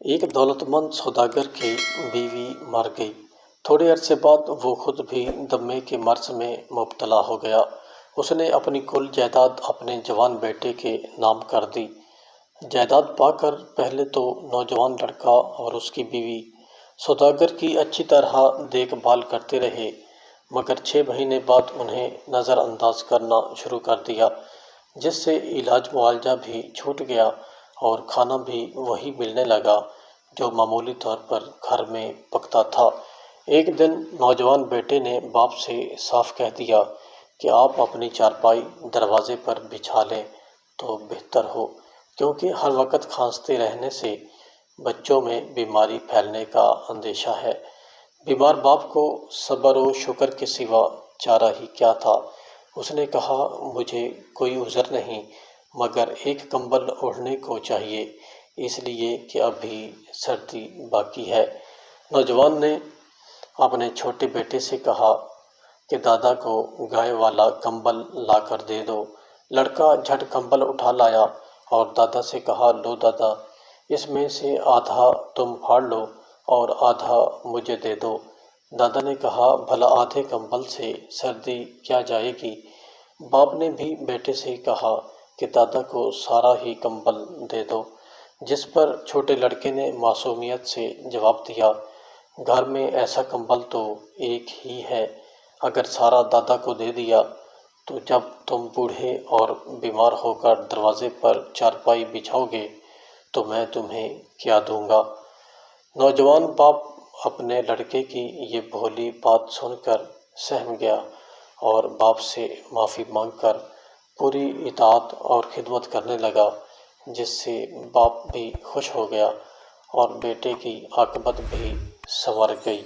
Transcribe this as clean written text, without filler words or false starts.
ایک دولت مند سوداگر کی بیوی مر گئی۔ تھوڑے عرصے بعد وہ خود بھی دمے کے مرض میں مبتلا ہو گیا۔ اس نے اپنی کل جائیداد اپنے جوان بیٹے کے نام کر دی۔ جائیداد پا کر پہلے تو نوجوان لڑکا اور اس کی بیوی سوداگر کی اچھی طرح دیکھ بھال کرتے رہے، مگر 6 مہینے بعد انہیں نظر انداز کرنا شروع کر دیا، جس سے علاج معالجہ بھی چھوٹ گیا اور کھانا بھی وہی ملنے لگا جو معمولی طور پر گھر میں پکتا تھا۔ ایک دن نوجوان بیٹے نے باپ سے صاف کہہ دیا کہ آپ اپنی چارپائی دروازے پر بچھا لیں تو بہتر ہو، کیونکہ ہر وقت کھانستے رہنے سے بچوں میں بیماری پھیلنے کا اندیشہ ہے۔ بیمار باپ کو صبر و شکر کے سوا چارہ ہی کیا تھا۔ اس نے کہا، مجھے کوئی عذر نہیں، مگر ایک کمبل اوڑھنے کو چاہیے، اس لیے کہ ابھی سردی باقی ہے۔ نوجوان نے اپنے چھوٹے بیٹے سے کہا کہ دادا کو گائے والا کمبل لا کر دے دو۔ لڑکا جھٹ کمبل اٹھا لایا اور دادا سے کہا، لو دادا، اس میں سے آدھا تم پھاڑ لو اور آدھا مجھے دے دو۔ دادا نے کہا، بھلا آدھے کمبل سے سردی کیا جائے گی؟ باپ نے بھی بیٹے سے کہا کہ دادا کو سارا ہی کمبل دے دو، جس پر چھوٹے لڑکے نے معصومیت سے جواب دیا، گھر میں ایسا کمبل تو ایک ہی ہے، اگر سارا دادا کو دے دیا تو جب تم بوڑھے اور بیمار ہو کر دروازے پر چارپائی بچھاؤ گے تو میں تمہیں کیا دوں گا؟ نوجوان باپ اپنے لڑکے کی یہ بھولی بات سن کر سہم گیا اور باپ سے معافی مانگ کر پوری اطاعت اور خدمت کرنے لگا، جس سے باپ بھی خوش ہو گیا اور بیٹے کی عاقبت بھی سنور گئی۔